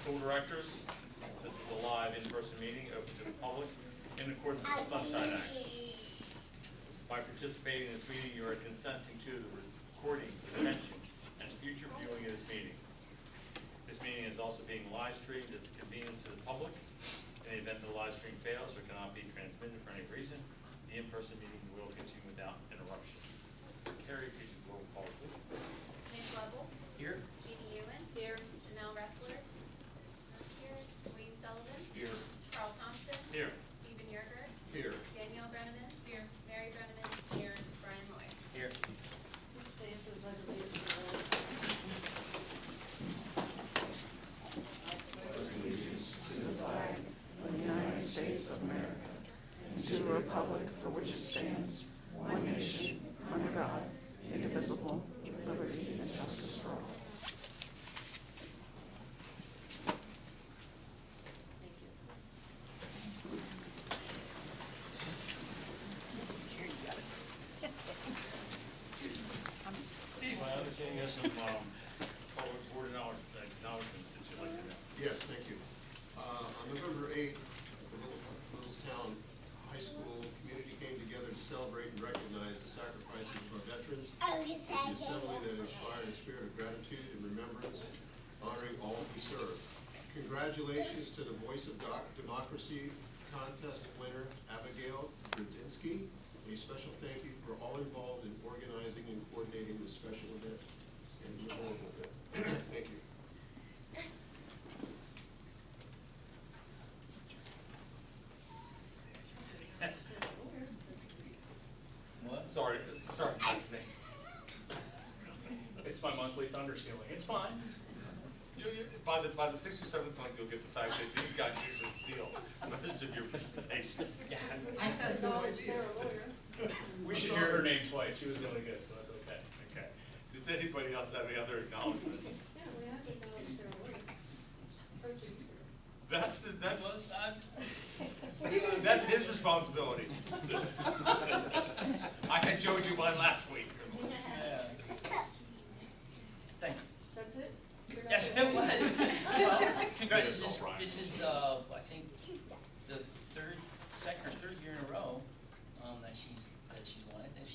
School Directors. This is a live in-person meeting open to the public in accordance with the Sunshine Act. By participating in this meeting, you are consenting to the recording, retention, and future viewing of this meeting. This meeting is also being live streamed as a convenience to the public. In the event the live stream fails or cannot be transmitted for any reason, the in-person meeting will continue without interruption. Carrie, could you roll call, please? Nick Lovell. Here. Jeannie Ewan. Here. Janelle Ressler. Here. Wayne Sullivan. Here. Carl Thompson. Here. Stephen Yerger. Here. Danielle Brenneman. Here. Mary Brenneman. Here. Brian Moy. Here. Please stand for the Pledge of Allegiance. United States of America, and to the republic for which it stands, one nation, under God, indivisible, with liberty and justice for all. Steve, I understand you have some public board acknowledgements that you'd like to announce. Yes, thank you. On November 8th, the Littlestown High School community came together to celebrate and recognize the sacrifices of our veterans. It's the assembly that inspired a spirit of gratitude and remembrance, honoring all who serve. Congratulations to the Voice of Democracy contest winner, Abigail Grudzinsky. A special thank you for all involved in organizing and coordinating this special event and memorable event. Thank you. What? Sorry, it's me. It's my monthly thunder ceiling. It's fine. By the 6th or 7th month, you'll get the fact that these guys usually steal most of your presentations. I had no idea. We should hear her name twice. She was really good, so that's okay. Okay. Does anybody else have any other acknowledgements? Yeah, we have to acknowledge Sarah Lloyd. That's his responsibility. I had showed you mine last week. Yeah. Thank you. That's it? Yes, it was. Well, congrats. All right. This is I think the second or third year in a row that she's won it, and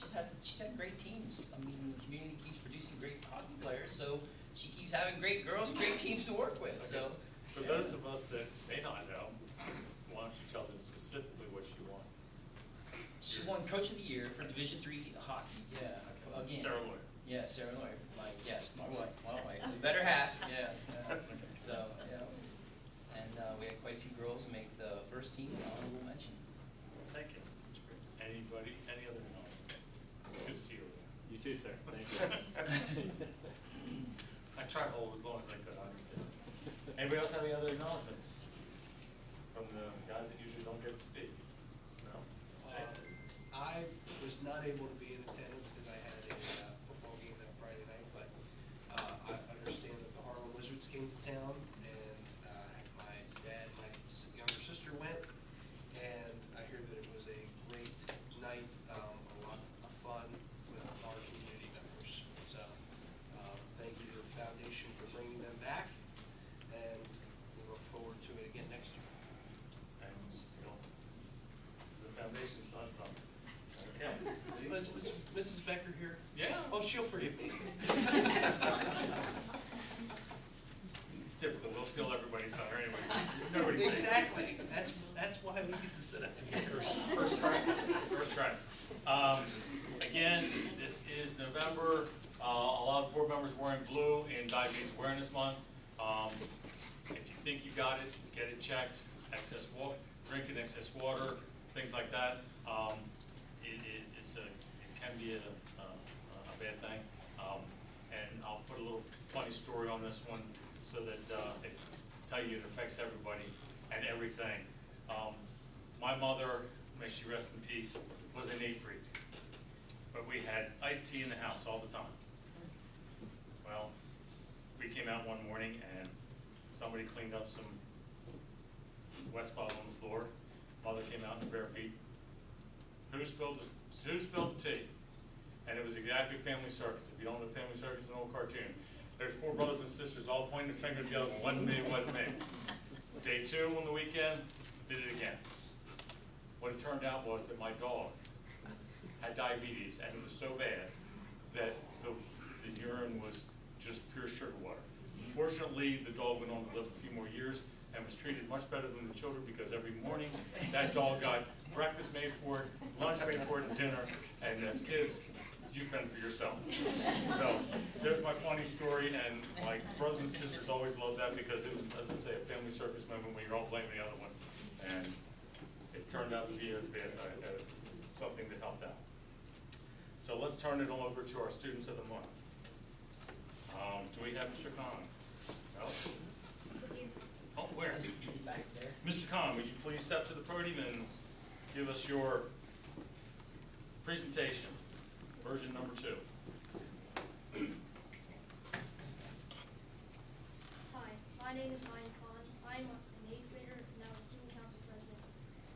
she's had great teams. I mean, the community keeps producing great hockey players, so she keeps having great girls, great teams to work with. Okay. So, For those of us that may not know, why don't you tell them specifically what she won? she won Coach of the Year for Division III hockey. Yeah, again. Sarah Lloyd. Yeah, Sarah Lloyd. My wife, the better half. Yeah. So yeah, and we had quite a few girls make the first team. Honorable mention. Thank you. Anybody? Any other acknowledgements? Good to see you. You too, sir. Thank you. I tried to hold as long as I could. I understand. Anybody else have any other acknowledgements from the guys that usually don't get to speak? No. I was not able to be in attendance because I had a football game that Friday night, but I understand that the Harlem Wizards came to town, and my dad and my younger sister went, and I hear that it was a great night, a lot of fun with our community members. So thank you to the foundation for bringing them back, and we look forward to it again next year. And still, the foundation's not done. Okay. Was Mrs. Becker here? Yeah. Oh, she'll forgive me. It's typical. We'll steal everybody's thunder anyway. Nobody's safe. Exactly. That's why we get to sit up here. First try. First try. Again, this is November. A lot of board members wearing blue in Diabetes Awareness Month. If you think you got it, get it checked. Excess water, drinking excess water, things like that. It can be a bad thing. And I'll put a little funny story on this one so that they tell you it affects everybody and everything. My mother, may she rest in peace, was a neat freak. But we had iced tea in the house all the time. Well, we came out one morning and somebody cleaned up some wet spot on the floor. Mother came out in her bare feet. Who spilled the tea? And it was exactly Family Circus. If you don't know Family Circus, it's an old cartoon. There's 4 brothers and sisters all pointing the finger at the other one. Wasn't me, wasn't me. Day 2 on the weekend, did it again. What it turned out was that my dog had diabetes, and it was so bad that the urine was just pure sugar water. Fortunately, the dog went on to live a few more years and was treated much better than the children, because every morning that dog got breakfast made for it, lunch made for it, and dinner. And as kids, you fend for yourself. So there's my funny story, and my brothers and sisters always loved that, because it was, as I say, a family circus moment where you're all blaming the other one. And it turned out to be something that helped out. So let's turn it over to our students of the month. Do we have Mr. Khan? No? Oh, where? Back there. Mr. Khan, would you please step to the podium and give us your presentation, version number 2. Hi, my name is Ryan Khan. I am an 8th grader and now a student council president.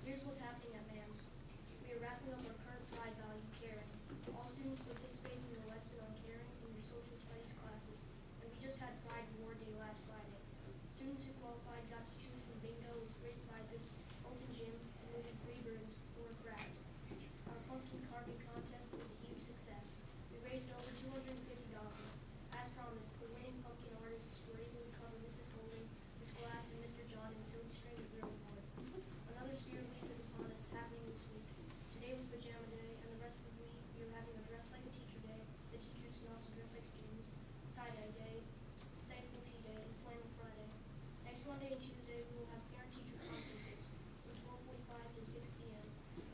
Here's what's happening at MAMS. We are wrapping up our current pride value, caring. All students participated in the lesson on caring in your social studies classes, and we just had Pride Award Day last Friday. Students who qualified got to choose from bingo with great prizes, open gym, and moving free birds or a craft. Our pumpkin carving contest was a huge success. We raised over $250. As promised, the winning pumpkin artists were able to cover Mrs. Golden, Miss Glass, and Mr. John in silk string as their reward. Another Spirit Week is upon us, happening this week. Today was Pajama Day, and the rest of the week we are having a Dress Like a Teacher Day. The teachers can also dress like students, Tie-Dye Day, Thankful Tea Day, and Flannel Friday. Next Monday and Tuesday we will have parent-teacher conferences from 12:45 to 6 p.m.,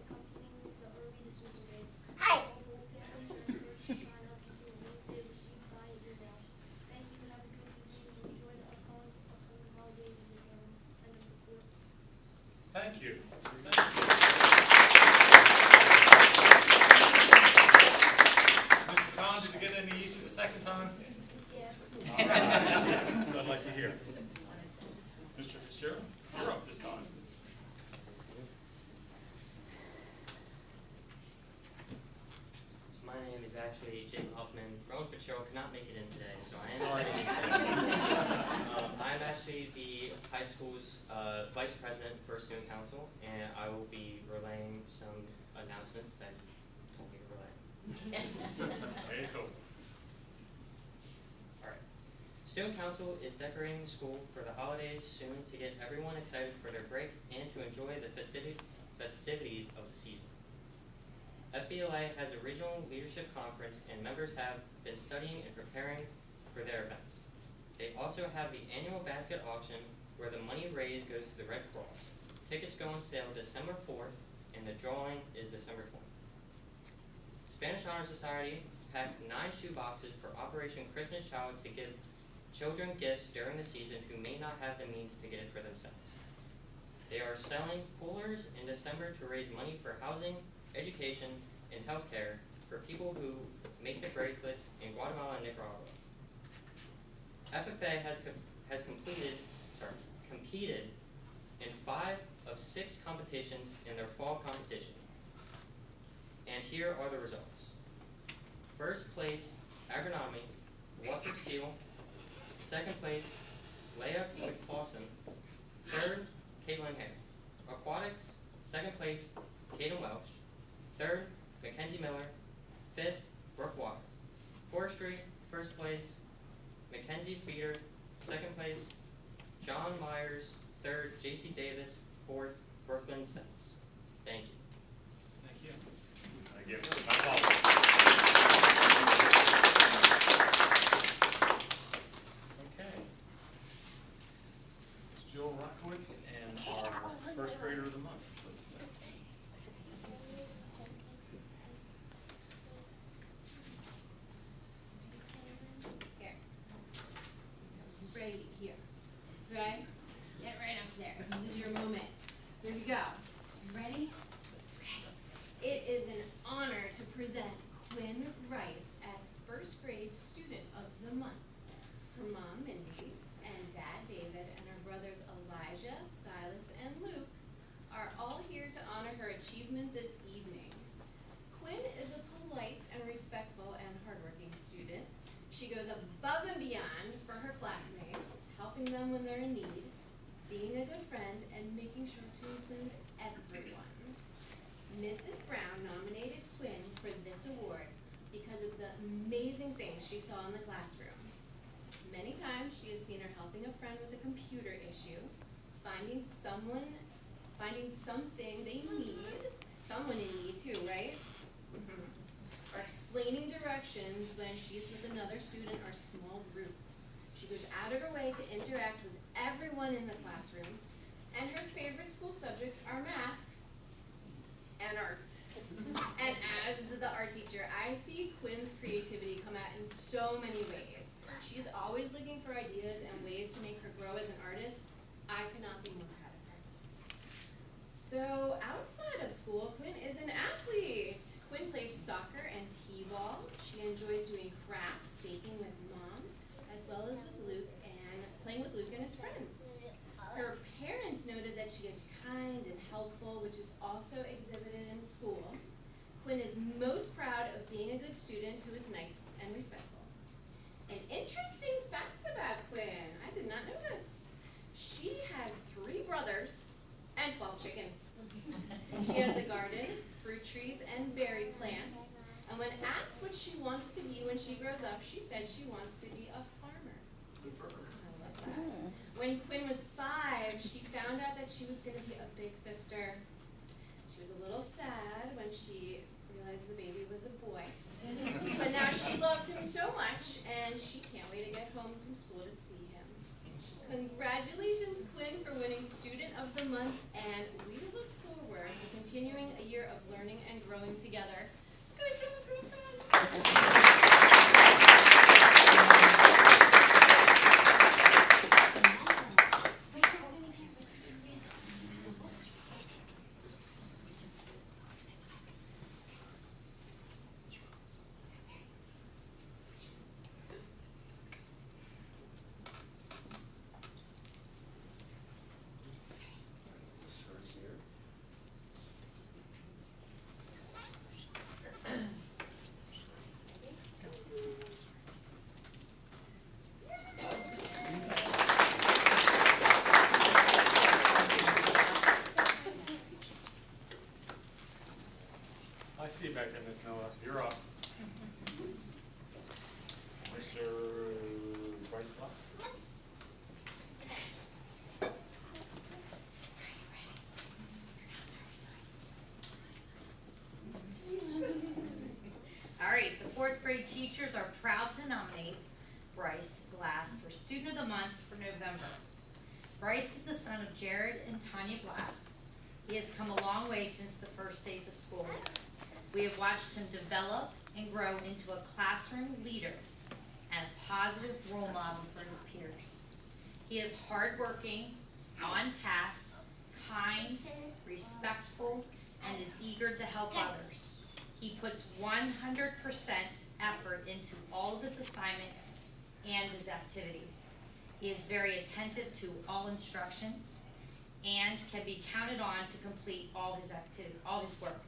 accompanying the early dismissal days. All whole families are encouraged to sign up using the link they received by email. Thank you, and have a good evening, and enjoy the upcoming holidays with your family. End of report. Thank you. Thank you. Mr. Khan, did you get any easier the second time? Yeah. All right. So I'd like to hear. Mr. Fitzgerald, you're up this time. My name is actually Jake Hoffman. Rowan Fitzgerald could not make it in today, so I am sitting today. I'm actually the high school's vice president for student council, and I will be relaying some announcements that you told me to relay. There you go. All right. Student council is decorating the school for the holidays soon to get everyone excited for their break and to enjoy the festivities of the season. FBLA has a regional leadership conference, and members have been studying and preparing for their events. They also have the annual basket auction, where the money raised goes to the Red Cross. Tickets go on sale December 4th, and the drawing is December 20th. Spanish Honor Society packed 9 shoe boxes for Operation Christmas Child to give children gifts during the season who may not have the means to get it for themselves. They are selling coolers in December to raise money for housing, education, and healthcare for people who make the bracelets in Guatemala and Nicaragua. FFA has competed in 5 of 6 competitions in their fall competition. And here are the results. First place, agronomy, Walter Steele. Second place, Leah Clausen. Third, Caitlin Hare. Aquatics, second place, Caden Welsh. Third, Mackenzie Miller. Fifth, Brooke Walker. Forestry, first place, Mackenzie Feeder. Second place, John Myers. Third, J.C. Davis. Fourth, Brooklyn Sense. Thank you. Thank you. Thank you. That's all. Okay. It's Jill Rockowitz and our first grader of the month, please. Here. Right here. Right? Get right up there. This is your moment. Here we go. You ready? It is an honor to present Quinn Rice as first grade student of the month. Her mom, Mindy, and dad, David, and her brothers, Elijah, Silas, and Luke, are all here to honor her achievement this evening. Quinn is a polite and respectful and hardworking student. She goes above and beyond helping them when they're in need, being a good friend, and making sure to include everyone. Mrs. Brown nominated Quinn for this award because of the amazing things she saw in the classroom. Many times she has seen her helping a friend with a computer issue, finding something they need, someone in need too, right? Or explaining directions when she's with another student or small group. She goes out of her way to interact with everyone in the classroom, and her favorite school subjects are math and art. And as the art teacher, I see Quinn's creativity come out in so many ways. She's always looking for ideas and ways to make her grow as an artist. I could not be more proud of her. So outside of school, Quinn is an athlete. Quinn plays soccer and t-ball. She enjoys doing crafts, baking with Mom, as well as with Luke and playing with Luke and his friends. Her parents noted that she is kind and helpful, which is also exhibited in school. Quinn is most proud of being a good student who is nice and respectful. An interesting fact about Quinn, I did not know this. She has 3 brothers and 12 chickens. She has a garden, fruit trees, and berry plants. And when asked what she wants to be when she grows up, she said she wants to be a farmer. Good for her. I love that. When Quinn was 5, she found out that she was going to be a big sister. She was a little sad when she realized the baby was a boy. But now she loves him so much, and she can't wait to get home from school to see him. Congratulations, Quinn, for winning Student of the Month, and we look forward to continuing a year of learning and growing together. Good job, girlfriend! I see you back there, Miss Miller. You're up. Mr. Bryce Fox. All right, the 4th grade teachers are proud to nominate Bryce Glass for Student of the Month for November. Bryce is the son of Jared and Tanya Glass. He has come a long way since the first days of school. We have watched him develop and grow into a classroom leader and a positive role model for his peers. He is hardworking, on task, kind, respectful, and is eager to help others. He puts 100% effort into all of his assignments and his activities. He is very attentive to all instructions and can be counted on to complete all his work.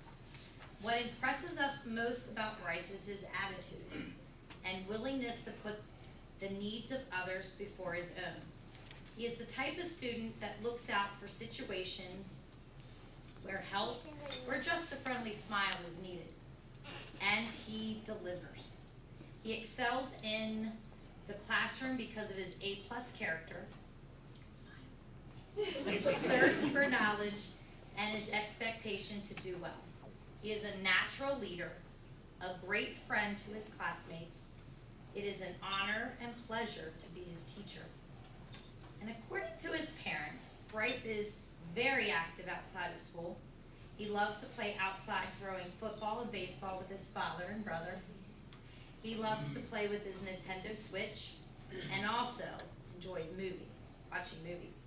What impresses us most about Bryce is his attitude and willingness to put the needs of others before his own. He is the type of student that looks out for situations where help or just a friendly smile is needed, and he delivers. He excels in the classroom because of his A+ character, his thirst for knowledge, and his expectation to do well. He is a natural leader, a great friend to his classmates. It is an honor and pleasure to be his teacher. And according to his parents, Bryce is very active outside of school. He loves to play outside throwing football and baseball with his father and brother. He loves to play with his Nintendo Switch and also enjoys watching movies.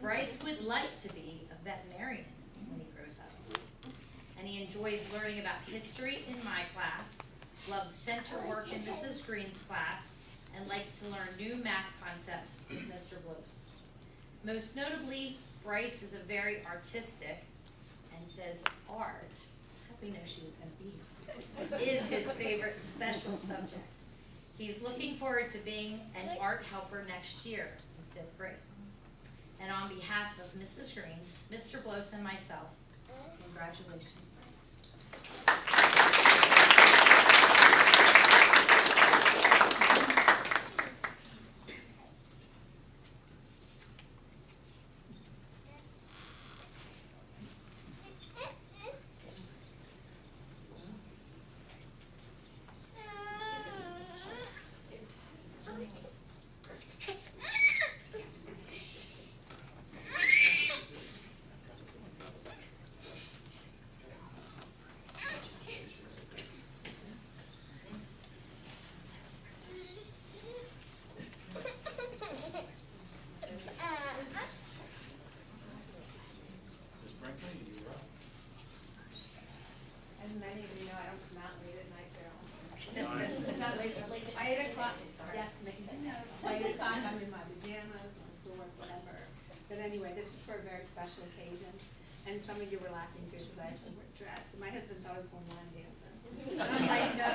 Bryce would like to be a veterinarian when he grows up. And he enjoys learning about history in my class, loves center work in Mrs. Green's class, and likes to learn new math concepts with Mr. Blues. Most notably, Bryce is a very artistic, and says art, we know she was going to be here, is his favorite special subject. He's looking forward to being an art helper next year. 5th grade. And on behalf of Mrs. Green, Mr. Bloss, and myself, congratulations, Bryce. Ms. Brinkley, you're up. As many of you know, I don't come out late at night, Carol. Fine. Not late, but late. By 8 o'clock, yes, by 8 o'clock, I'm in my pajamas, doing schoolwork, whatever. But anyway, this is for a very special occasion, and some of you were laughing too, because I actually wear a dress. And my husband thought I was going line dancing. And I'm like, no.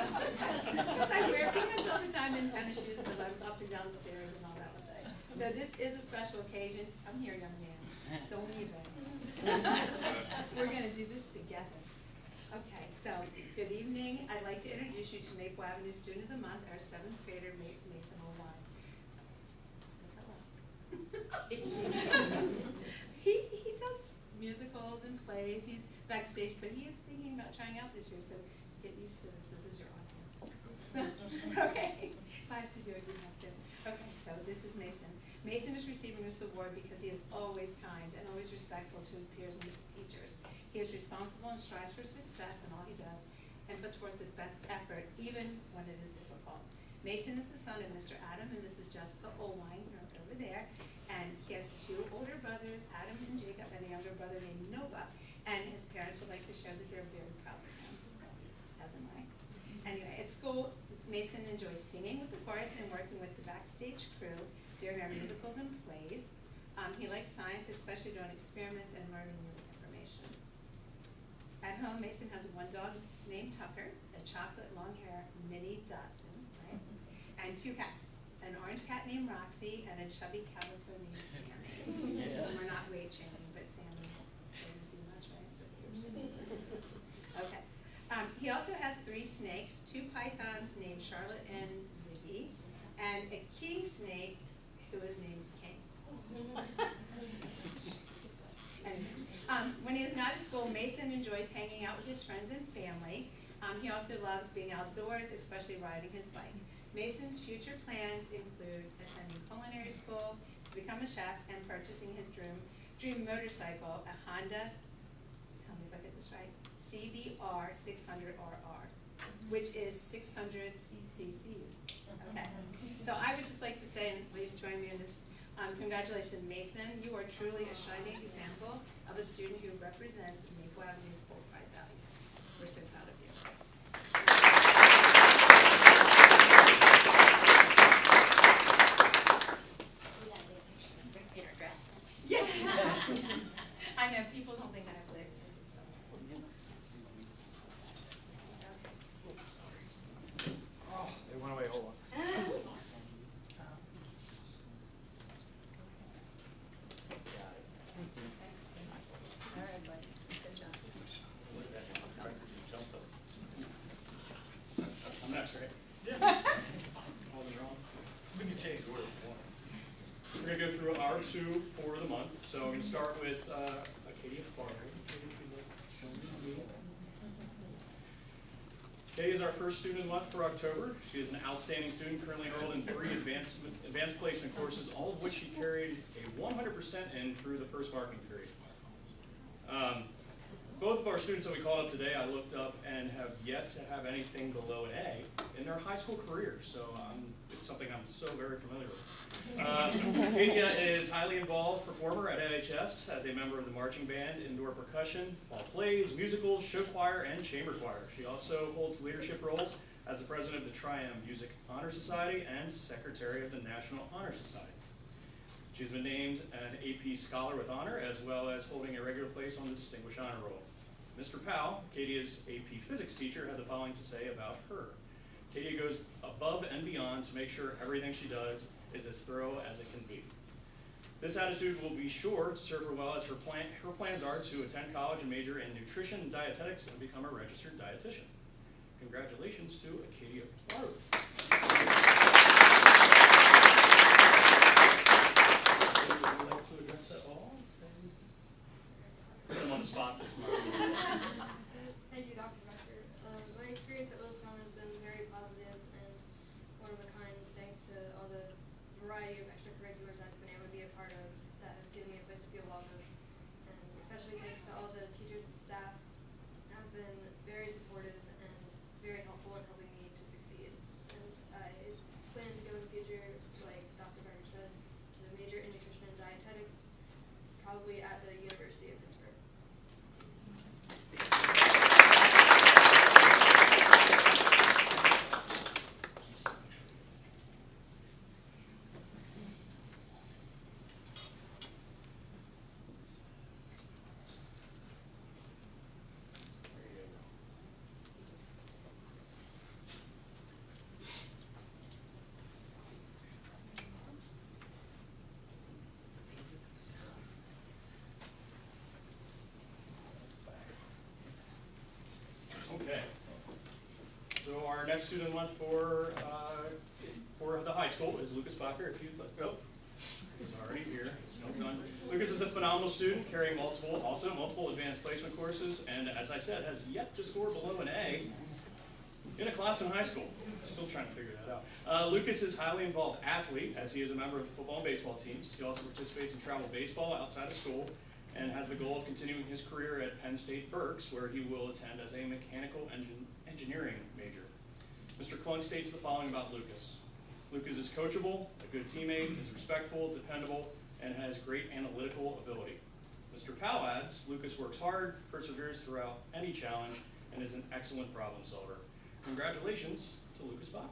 Because I wear pants all the time in tennis shoes, because I'm up and down the stairs and all that one day. So this is a special occasion. I'm here, young man. Don't leave it. We're gonna do this together. Okay, so, good evening. I'd like to introduce you to Maple Avenue Student of the Month, our 7th grader, Mason Olwine. He does musicals and plays. He's backstage, but he is thinking about trying out this year, so get used to this. This is your audience. So, okay, if I have to do it, you have to. Okay, so this is Mason. Mason is receiving this award because he is always kind and always respectful to his peers and teachers. He is responsible and strives for success in all he does and puts forth his best effort even when it is difficult. Mason is the son of Mr. Adam and Mrs. Jessica Olwine, over there, and he has 2 older brothers, Adam and Jacob, and a younger brother named Noah, and his parents would like to show that they're very proud of him, as am I. Anyway, at school, Mason enjoys singing with the chorus and working with the backstage crew during our musicals and plays. He likes science, especially doing experiments and learning new information. At home, Mason has 1 dog named Tucker, a chocolate long-hair mini Dachshund, right? And 2 cats, an orange cat named Roxy and a chubby calico named Sammy. Yeah. We're not weight shaming, but Sammy didn't do much, right? So okay. He also has 3 snakes, 2 pythons named Charlotte and Ziggy, and a king snake who is named King. When he is not at school, Mason enjoys hanging out with his friends and family. He also loves being outdoors, especially riding his bike. Mason's future plans include attending culinary school, to become a chef, and purchasing his dream motorcycle, a Honda, tell me if I get this right, CBR 600RR, which is 600 cc's. Okay. So I would just like to say, and please join me in this, congratulations, Mason. You are truly a shining example of a student who represents Maple Avenue's full pride values. We're so proud of you. Yes. I know, people don't think I have legs. Oh, they went away, hold on. I'm next, right? Yeah. Wasn't wrong. We can change the order if you want. We're gonna go through our 2 for the month. So I'm gonna start with Acadia Farley. Katie is our first student of the month for October. She is an outstanding student, currently enrolled in 3 advanced placement courses, all of which she carried a 100% in through the first marking period. Both of our students that we called up today, I looked up and have yet to have anything below an A in their high school career. So it's something I'm so very familiar with. Katia is highly involved performer at NHS as a member of the marching band, indoor percussion, fall plays, musicals, show choir, and chamber choir. She also holds leadership roles as the president of the Tri-M Music Honor Society and secretary of the National Honor Society. She's been named an AP Scholar with Honor, as well as holding a regular place on the Distinguished Honor Roll. Mr. Powell, Katia's AP Physics teacher, had the following to say about her. Katia goes above and beyond to make sure everything she does is as thorough as it can be. This attitude will be sure to serve her well, as her plans are to attend college and major in nutrition and dietetics and become a registered dietitian. Congratulations to Acadia Farley. Would you like to address that all? Put them on the spot this morning. Thank you, Dr. Becker. My experience at Wilson has been very positive and one of a kind, thanks to all the variety of extracurriculars I've been able to be a part of that have given me a place to feel welcome. And especially thanks to all the teachers and staff have been very supportive and very helpful in helping me to succeed. And I plan to go in the future, like Dr. Becker said, to major in nutrition and dietetics, probably at the University of Pittsburgh. Okay. So our next student left for the high school is Lucas Bacher. If you'd like, oh, he's already here. No done. Lucas is a phenomenal student, carrying multiple advanced placement courses, and as I said, has yet to score below an A in a class in high school. Still trying to figure that out. Lucas is a highly involved athlete, as he is a member of the football and baseball teams. He also participates in travel baseball outside of school, and has the goal of continuing his career at Penn State Berks, where he will attend as a mechanical engineering major. Mr. Klunk states the following about Lucas. Lucas is coachable, a good teammate, is respectful, dependable, and has great analytical ability. Mr. Powell adds, Lucas works hard, perseveres throughout any challenge, and is an excellent problem solver. Congratulations to Lucas Bacher.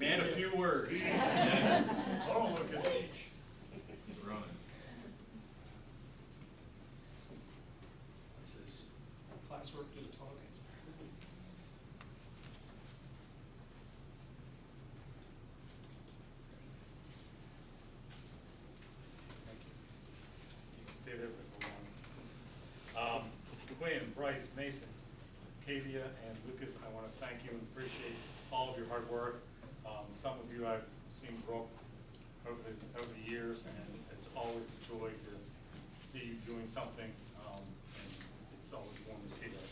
Man, a few words. Yeah. Oh, look at each. Running. That's his classwork do the talking. Thank you. You can stay there for a long. Quinn, Bryce, Mason, Kavia, and Lucas, I want to thank you and appreciate all of your hard work. Some of you I've seen grow up over the years, and it's always a joy to see you doing something, and it's always warm to see that.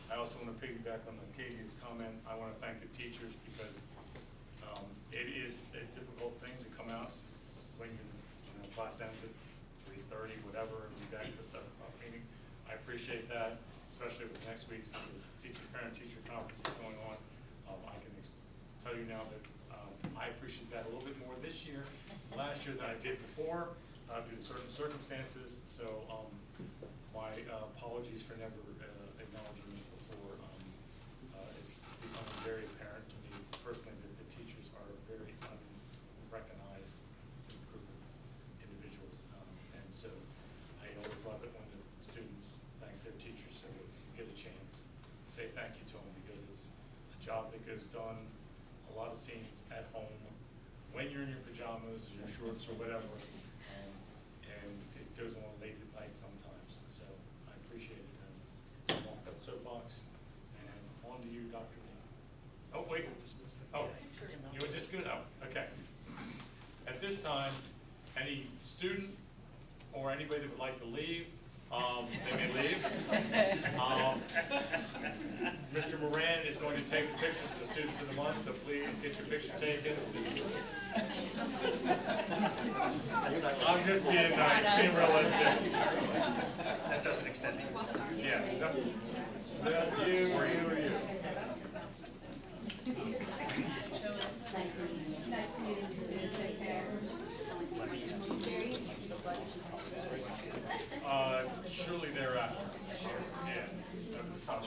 I also want to piggyback on Kavia's comment. I want to thank the teachers, because it is a difficult thing to come out when class ends at 3:30, whatever, and be back for the 7 o'clock meeting. I appreciate that, especially with next week's parent-teacher conference that's going on. I can tell you now that I appreciate that a little bit more this year, last year, than I did before, due to certain circumstances. So my apologies for never acknowledging it before. It's becoming very apparent to me personally that the teachers are very unrecognized group of individuals, and so I always love it when the students thank their teachers, so if you get a chance, say thank you to them, because it's a job that goes done, a lot of scenes at home, when you're in your pajamas, your shorts, or whatever, and it goes on late at night sometimes. So I appreciate it. And I'm off that soapbox, and on to you, Dr. Lee. Oh, wait. Oh, you were just good. Oh, okay. At this time, any student or anybody that would like to leave, they may leave. Mr. Moran is going to take the pictures of the students of the month, so please get your picture taken. I'm just being nice, being realistic. That doesn't extend me. Yeah. You or you or you. Nice meeting you. Take care. Surely thereafter. Yeah. Over the summer.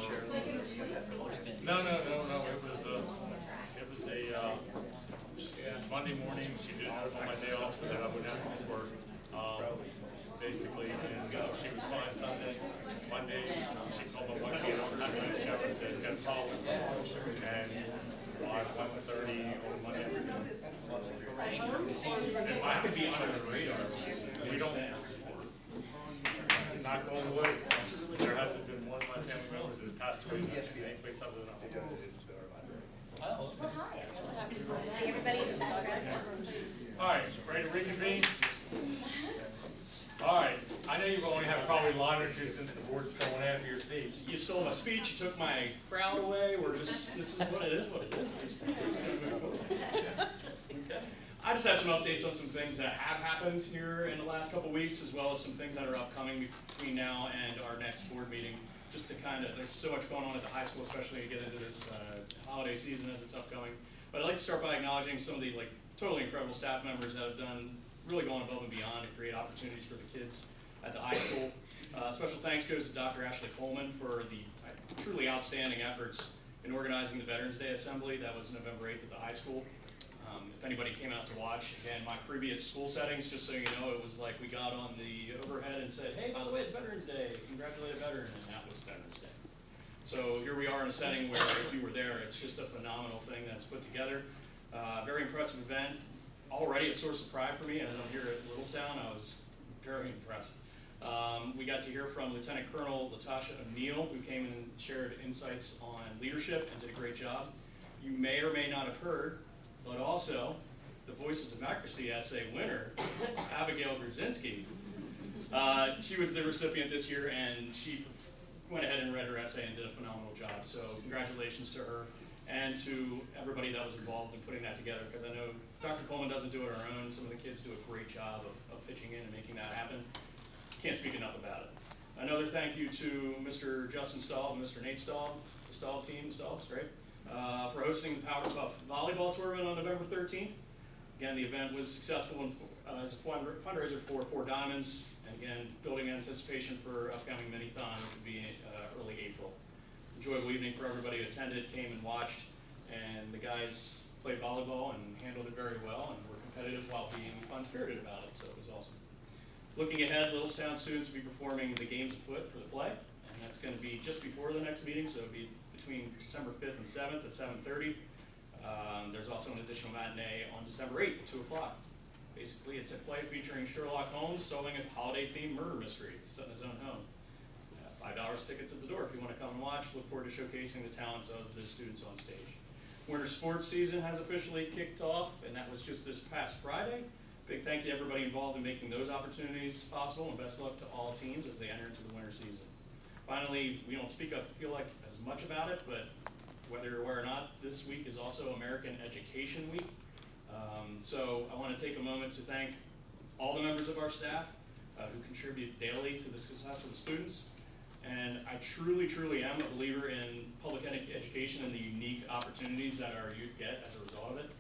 No. It was a Monday morning. She did it on my day off, so that I wouldn't have to miss work. They basically, and she was fine Sunday. Monday, she called my wife, not going to show, and said, "Got a problem." And by 1:30 on Monday afternoon, and I could be under the radar. We don't, knock on wood, there hasn't been one of my family members that has passed away in any place other than a home. Oh, Well, hi. See everybody in the background. All right, ready to reconvene? All right, I know you've only had probably a line or two since the board's stolen after your speech. You stole my speech, you took my crowd away, this is what it is, Okay. I just have some updates on some things that have happened here in the last couple weeks, as well as some things that are upcoming between now and our next board meeting. Just to there's so much going on at the high school, especially to get into this holiday season as it's upcoming. But I'd like to start by acknowledging some of the totally incredible staff members that have really gone above and beyond to create opportunities for the kids at the high school. Special thanks goes to Dr. Ashley Coleman for the truly outstanding efforts in organizing the Veterans Day Assembly. That was November 8th at the high school. If anybody came out to watch, again, my previous school settings, just so you know, it was like we got on the overhead and said, "Hey, by the way, it's Veterans Day, congratulate a veteran," and that was Veterans Day. So here we are in a setting where, if you were there, it's just a phenomenal thing that's put together. Very impressive event, already a source of pride for me, as I'm here at Littlestown. I was very impressed. We got to hear from Lieutenant Colonel Latasha O'Neill, who came in and shared insights on leadership and did a great job. You may or may not have heard, but also the Voice of Democracy essay winner, Abigail Grudzinski. She was the recipient this year, and she went ahead and read her essay and did a phenomenal job. So congratulations to her and to everybody that was involved in putting that together, because I know Dr. Coleman doesn't do it on her own. Some of the kids do a great job of pitching in and making that happen. Can't speak enough about it. Another thank you to Mr. Justin Staub and Mr. Nate Staub, the Staub team, Staub's great, for hosting the Powerpuff Volleyball Tournament on November 13th. Again, the event was successful as a fundraiser for Four Diamonds, and again, building anticipation for upcoming mini-thon, which would be early April. Enjoyable evening for everybody who attended, came and watched, and the guys played volleyball and handled it very well, and were competitive while being fun-spirited about it, so it was awesome. Looking ahead, Littlestown students will be performing the Games Afoot for the play, and that's going to be just before the next meeting, so it'll be between December 5th and 7th at 7:30. There's also an additional matinee on December 8th at 2 o'clock. Basically, it's a play featuring Sherlock Holmes solving a holiday-themed murder mystery. It's set in his own home. $5 tickets at the door if you want to come and watch. Look forward to showcasing the talents of the students on stage. Winter sports season has officially kicked off, and that was just this past Friday. Big thank you to everybody involved in making those opportunities possible, and best of luck to all teams as they enter into the winter season. Finally, we don't feel like as much about it, but whether you're aware or not, this week is also American Education Week. So I want to take a moment to thank all the members of our staff who contribute daily to the success of the students. And I truly, truly am a believer in public education and the unique opportunities that our youth get as a result of it.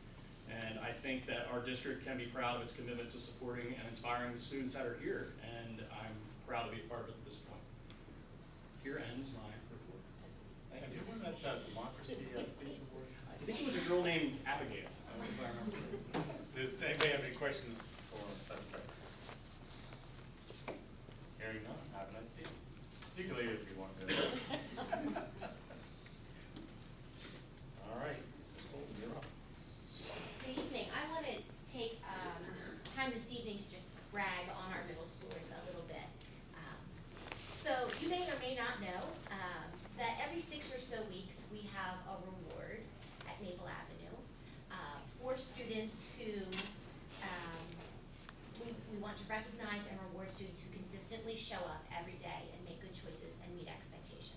And I think that our district can be proud of its commitment to supporting and inspiring the students that are here. And I'm proud to be a part of it at this point. Here ends my report. Thank you. Who won that democracy speech award? I think it was a girl named Abigail, if I remember. Does anybody have any questions for Dr. Beck? Hearing none, have a nice evening. You can leave if you want to. All right, Ms. Colton, you're up. Good evening. I want to take time this evening to just brag on our middle schoolers a little bit. So you may or may not know that every 6 or so weeks we have a reward at Maple Avenue for students who we want to recognize and reward students who consistently show up every day and make good choices and meet expectations.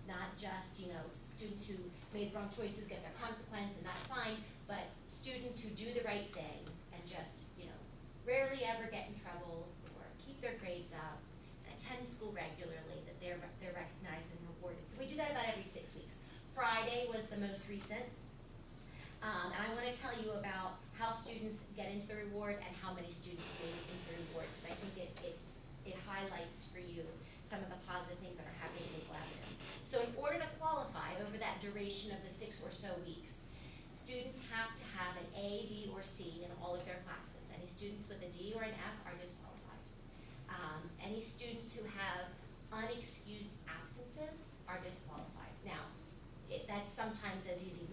Not just, students who made wrong choices get their consequence, and that's fine, but students who do the right thing and just, rarely ever get in trouble or keep their grades up and attend school regularly, that they're recognized and rewarded. So we do that about every 6 weeks. Friday was the most recent. And I want to tell you about how students get into the reward and how many students made it into the reward, because I think it highlights for you some of the positive things that are happening in Maple Avenue. So in order to qualify over that duration of the 6 or so weeks, students have to have an A, B, or C in all of their classes. Any students with a D or an F are disqualified. Any students who have unexcused absences are disqualified. Now, that's sometimes as easy